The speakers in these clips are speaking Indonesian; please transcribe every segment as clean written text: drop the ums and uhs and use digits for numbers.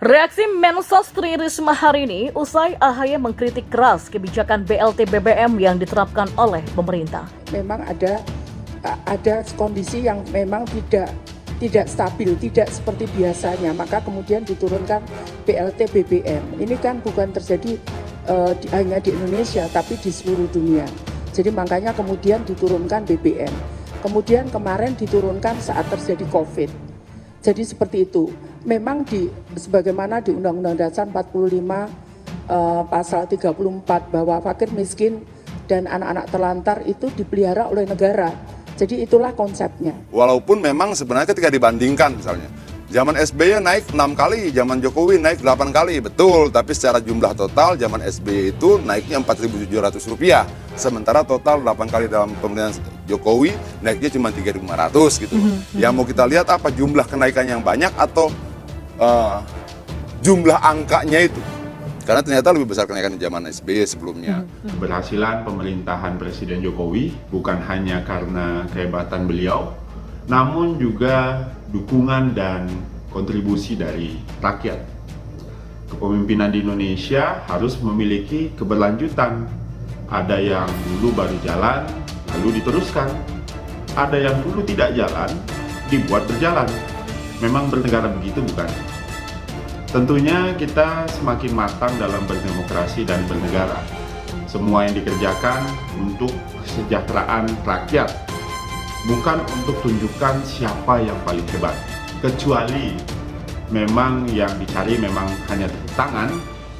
Reaksi Mensos Tri Risma hari ini usai AHY mengkritik keras kebijakan BLT BBM yang diterapkan oleh pemerintah. Memang ada kondisi yang memang tidak stabil, tidak seperti biasanya, maka kemudian diturunkan BLT BBM. Ini kan bukan terjadi hanya di Indonesia, tapi di seluruh dunia. Jadi makanya kemudian diturunkan BBM. Kemudian kemarin diturunkan saat terjadi COVID. Jadi seperti itu. Memang sebagaimana di Undang-Undang Dasar 45 pasal 34 bahwa fakir miskin dan anak-anak terlantar itu dipelihara oleh negara. Jadi itulah konsepnya. Walaupun memang sebenarnya ketika dibandingkan misalnya, zaman SBY naik 6 kali, zaman Jokowi naik 8 kali, betul. Tapi secara jumlah total zaman SBY itu naiknya Rp4.700. Sementara total 8 kali dalam pemerintahan Jokowi naiknya cuma 3.500 gitu. Yang mau kita lihat apa jumlah kenaikan yang banyak atau jumlah angkanya itu. Karena ternyata lebih besar kenaikan di zaman SBY sebelumnya. Keberhasilan pemerintahan Presiden Jokowi bukan hanya karena kehebatan beliau, namun juga dukungan dan kontribusi dari rakyat. Kepemimpinan di Indonesia harus memiliki keberlanjutan. Ada yang dulu baru jalan, lalu diteruskan. Ada yang dulu tidak jalan, dibuat berjalan. Memang bernegara begitu, bukan? Tentunya kita semakin matang dalam berdemokrasi dan bernegara. Semua yang dikerjakan untuk kesejahteraan rakyat, bukan untuk tunjukkan siapa yang paling hebat. Kecuali memang yang dicari memang hanya tepuk tangan,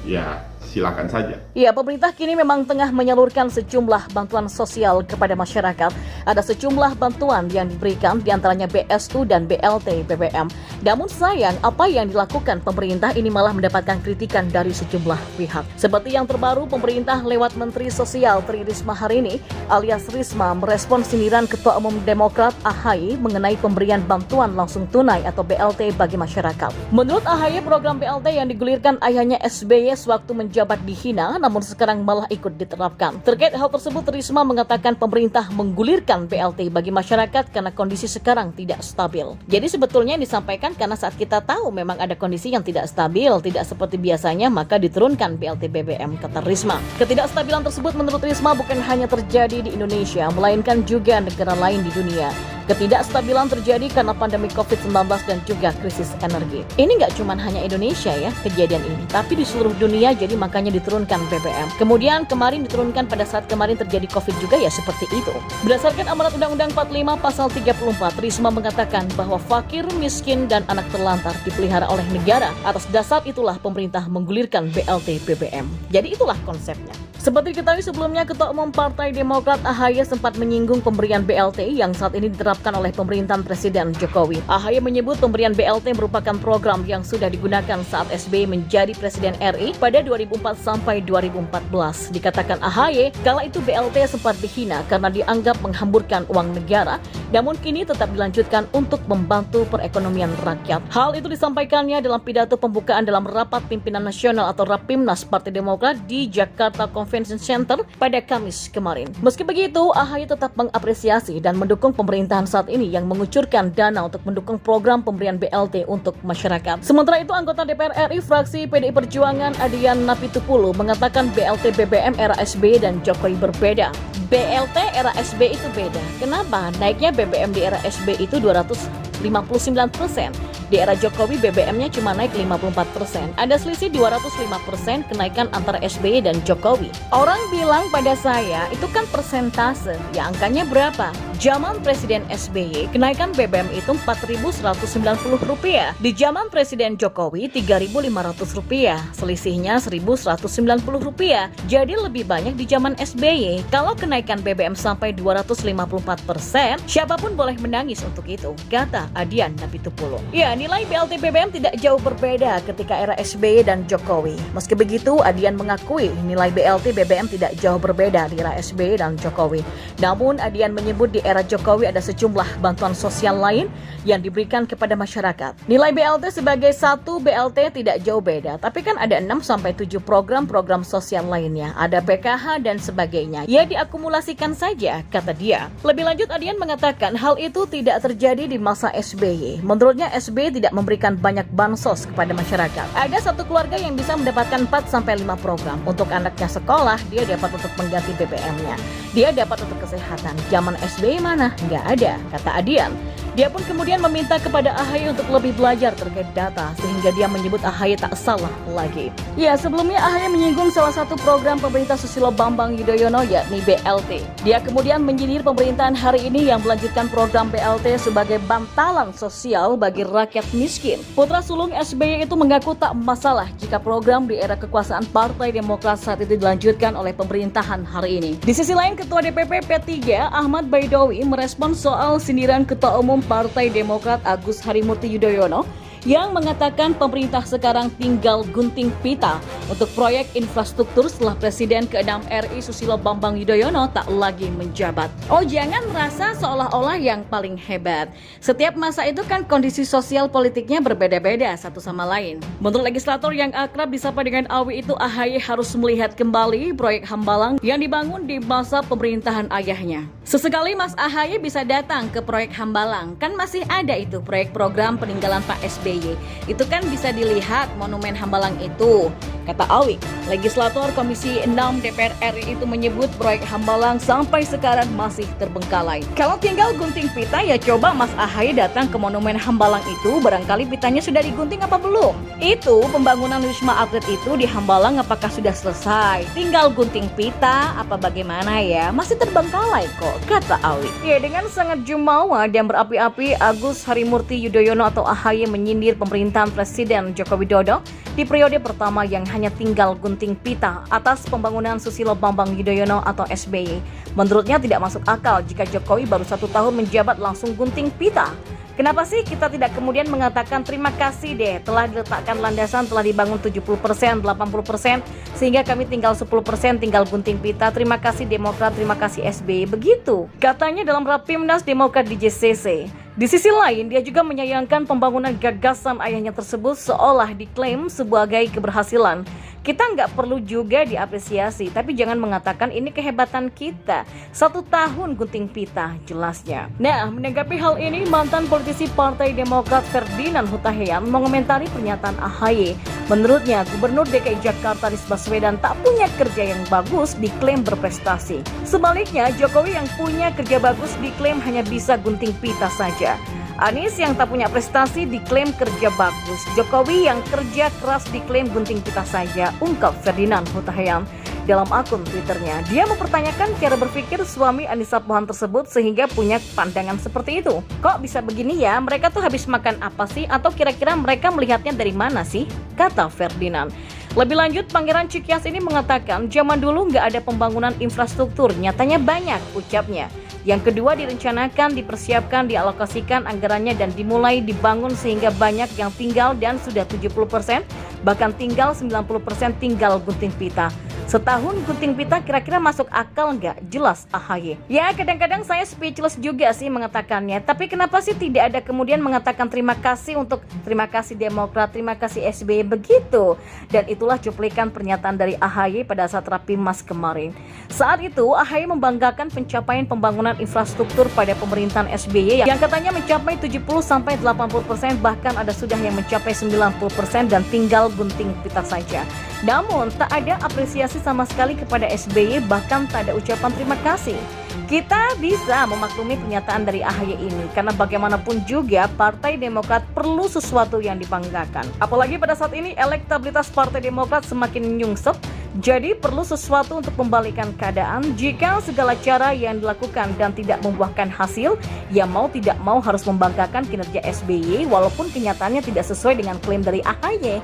ya silakan saja. Ya, pemerintah kini memang tengah menyalurkan sejumlah bantuan sosial kepada masyarakat. Ada sejumlah bantuan yang diberikan, diantaranya BSU dan BLT BBM. Namun sayang, apa yang dilakukan pemerintah ini malah mendapatkan kritikan dari sejumlah pihak. Seperti yang terbaru, pemerintah lewat Menteri Sosial Tri Risma hari ini, alias Risma, merespon sindiran Ketua Umum Demokrat AHY mengenai pemberian bantuan langsung tunai atau BLT bagi masyarakat. Menurut AHY, program BLT yang digulirkan ayahnya SBY sewaktu menjabat dihina, namun sekarang malah ikut diterapkan. Terkait hal tersebut, Risma mengatakan pemerintah menggulirkan BLT bagi masyarakat karena kondisi sekarang tidak stabil. Jadi sebetulnya yang disampaikan karena saat kita tahu memang ada kondisi yang tidak stabil, tidak seperti biasanya, maka diturunkan BLT BBM, kata Risma. Ketidakstabilan tersebut menurut Risma bukan hanya terjadi di Indonesia, melainkan juga negara lain di dunia. Ketidakstabilan terjadi karena pandemi COVID-19 dan juga krisis energi. Ini nggak cuma hanya Indonesia ya kejadian ini, tapi di seluruh dunia, jadi makanya diturunkan BBM. Kemudian kemarin diturunkan pada saat kemarin terjadi COVID juga ya seperti itu. Berdasarkan amanat Undang-Undang 45 pasal 34, Risma mengatakan bahwa fakir, miskin, dan anak terlantar dipelihara oleh negara. Atas dasar itulah pemerintah menggulirkan BLT BBM. Jadi itulah konsepnya. Seperti diketahui sebelumnya, Ketua Umum Partai Demokrat AHY sempat menyinggung pemberian BLT yang saat ini diterapkan oleh pemerintahan Presiden Jokowi. AHY menyebut pemberian BLT merupakan program yang sudah digunakan saat SBY menjadi Presiden RI pada 2004 sampai 2014. Dikatakan AHY, kala itu BLT sempat dihina karena dianggap menghamburkan uang negara, namun kini tetap dilanjutkan untuk membantu perekonomian rakyat. Hal itu disampaikannya dalam pidato pembukaan dalam Rapat Pimpinan Nasional atau Rapimnas Partai Demokrat di Jakarta Convention Center pada Kamis kemarin. Meski begitu, AHY tetap mengapresiasi dan mendukung pemerintahan saat ini yang mengucurkan dana untuk mendukung program pemberian BLT untuk masyarakat. Sementara itu, anggota DPR RI fraksi PDI Perjuangan Adian Napitupulu mengatakan BLT BBM era SBY dan Jokowi berbeda. BLT era SBY itu beda. Kenapa? Naiknya BBM di era SBY itu 259%. Di era Jokowi BBM-nya cuma naik 54%. Ada selisih 205% kenaikan antara SBY dan Jokowi. Orang bilang pada saya, itu kan persentase. Ya angkanya berapa? Zaman Presiden SBY, kenaikan BBM itu Rp4.190. Di zaman Presiden Jokowi, Rp3.500. Selisihnya Rp1.190. Jadi lebih banyak di zaman SBY. Kalau kenaikan BBM sampai 254%, siapapun boleh menangis untuk itu, kata Adian Napitupulu. Ya, nilai BLT BBM tidak jauh berbeda ketika era SBY dan Jokowi. Meski begitu, Adian mengakui nilai BLT BBM tidak jauh berbeda di era SBY dan Jokowi. Namun, Adian menyebut di era Jokowi ada sejumlah bantuan sosial lain yang diberikan kepada masyarakat. Nilai BLT sebagai satu BLT tidak jauh beda, tapi kan ada 6-7 program-program sosial lainnya. Ada PKH dan sebagainya. Ya diakumulasikan saja, kata dia. Lebih lanjut, Adian mengatakan hal itu tidak terjadi di masa SBY. Menurutnya SBY SBY tidak memberikan banyak bansos kepada masyarakat. Ada satu keluarga yang bisa mendapatkan 4-5 program. Untuk anaknya sekolah, dia dapat untuk mengganti BBM-nya. Dia dapat untuk kesehatan. Zaman SBY mana? Nggak ada, kata Adian. Dia pun kemudian meminta kepada AHY untuk lebih belajar terkait data, sehingga dia menyebut AHY tak salah lagi. Ya, sebelumnya AHY menyinggung salah satu program pemerintah Susilo Bambang Yudhoyono, yakni BLT. Dia kemudian menyindir pemerintahan hari ini yang melanjutkan program BLT sebagai bantalan sosial bagi rakyat miskin. Putra sulung SBY itu mengaku tak masalah jika program di era kekuasaan Partai Demokrat saat itu dilanjutkan oleh pemerintahan hari ini. Di sisi lain, Ketua DPP P3 Ahmad Baidowi merespon soal sindiran Ketua Umum Partai Demokrat Agus Harimurti Yudhoyono yang mengatakan pemerintah sekarang tinggal gunting pita untuk proyek infrastruktur setelah Presiden ke-6 RI Susilo Bambang Yudhoyono tak lagi menjabat. Oh, jangan merasa seolah-olah yang paling hebat. Setiap masa itu kan kondisi sosial politiknya berbeda-beda satu sama lain. Menurut legislator yang akrab disapa dengan Awi itu, AHY harus melihat kembali proyek Hambalang yang dibangun di masa pemerintahan ayahnya. Sesekali Mas AHY bisa datang ke proyek Hambalang, kan masih ada itu proyek program peninggalan Pak SBY. Itu kan bisa dilihat monumen Hambalang itu, kata Awi. Legislator Komisi 6 DPR RI itu menyebut proyek Hambalang sampai sekarang masih terbengkalai. Kalau tinggal gunting pita, ya coba Mas AHY datang ke monumen Hambalang itu, barangkali pitanya sudah digunting apa belum. Itu pembangunan Wisma Atlet itu di Hambalang apakah sudah selesai? Tinggal gunting pita apa bagaimana ya? Masih terbengkalai kok, kata Awi. Ya, dengan sangat jumawa dan berapi-api, Agus Harimurti Yudhoyono atau AHY menyindir pemerintahan Presiden Joko Widodo di periode pertama yang hanya tinggal gunting pita atas pembangunan Susilo Bambang Yudhoyono atau SBY. Menurutnya tidak masuk akal jika Jokowi baru 1 tahun menjabat langsung gunting pita. Kenapa sih kita tidak kemudian mengatakan terima kasih deh, telah diletakkan landasan, telah dibangun 70%, 80%, sehingga kami tinggal 10%, tinggal gunting pita. Terima kasih Demokrat, terima kasih SBY. Begitu katanya dalam Rapimnas Demokrat di JCC. Di sisi lain, dia juga menyayangkan pembangunan gagasan ayahnya tersebut seolah diklaim sebagai keberhasilan. Kita nggak perlu juga diapresiasi, tapi jangan mengatakan ini kehebatan kita. 1 tahun gunting pita, jelasnya. Nah, menanggapi hal ini, mantan politisi Partai Demokrat Ferdinand Hutahian mengomentari pernyataan AHY. Menurutnya, Gubernur DKI Jakarta Anies Baswedan tak punya kerja yang bagus, diklaim berprestasi. Sebaliknya, Jokowi yang punya kerja bagus diklaim hanya bisa gunting pita saja. Anies yang tak punya prestasi diklaim kerja bagus. Jokowi yang kerja keras diklaim gunting pita saja, ungkap Ferdinand Hutahian dalam akun Twitternya. Dia mempertanyakan cara berpikir suami Anissa Pohan tersebut sehingga punya pandangan seperti itu. Kok bisa begini ya? Mereka tuh habis makan apa sih? Atau kira-kira mereka melihatnya dari mana sih? Kata Ferdinand. Lebih lanjut, Pangeran Cikias ini mengatakan zaman dulu nggak ada pembangunan infrastruktur, nyatanya banyak, ucapnya. Yang kedua, direncanakan, dipersiapkan, dialokasikan anggarannya dan dimulai dibangun sehingga banyak yang tinggal dan sudah 70%, bahkan tinggal 90% tinggal gunting pita. Setahun gunting pita kira-kira masuk akal nggak? Jelas AHY. Ya, kadang-kadang saya speechless juga sih mengatakannya. Tapi kenapa sih tidak ada kemudian mengatakan terima kasih Demokrat, terima kasih SBY begitu? Dan itulah cuplikan pernyataan dari AHY pada saat Rapimnas kemarin. Saat itu AHY membanggakan pencapaian pembangunan infrastruktur pada pemerintahan SBY yang katanya mencapai 70-80%, bahkan ada sudah yang mencapai 90% dan tinggal gunting pita saja. Namun tak ada apresiasi sama sekali kepada SBY, bahkan tak ada ucapan terima kasih. Kita bisa memaklumi pernyataan dari AHY ini karena bagaimanapun juga Partai Demokrat perlu sesuatu yang dibanggakan. Apalagi pada saat ini elektabilitas Partai Demokrat semakin nyungsep, jadi perlu sesuatu untuk membalikan keadaan. Jika segala cara yang dilakukan dan tidak membuahkan hasil, ya mau tidak mau harus membanggakan kinerja SBY walaupun kenyataannya tidak sesuai dengan klaim dari AHY.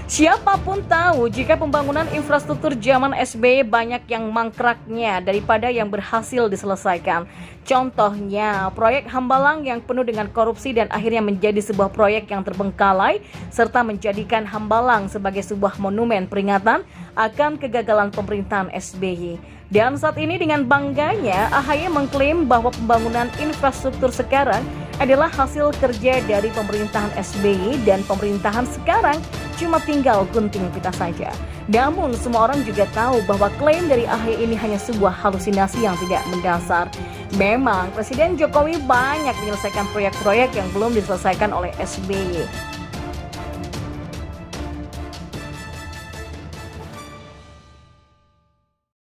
Siapapun tahu jika pembangunan infrastruktur zaman SBY banyak yang mangkraknya daripada yang berhasil diselesaikan. Contohnya, proyek Hambalang yang penuh dengan korupsi dan akhirnya menjadi sebuah proyek yang terbengkalai serta menjadikan Hambalang sebagai sebuah monumen peringatan akan kegagalan pemerintahan SBY. Dan saat ini dengan bangganya AHY mengklaim bahwa pembangunan infrastruktur sekarang adalah hasil kerja dari pemerintahan SBY dan pemerintahan sekarang cuma tinggal gunting pita saja. Namun semua orang juga tahu bahwa klaim dari AHY ini hanya sebuah halusinasi yang tidak mendasar. Memang Presiden Jokowi banyak menyelesaikan proyek-proyek yang belum diselesaikan oleh SBY.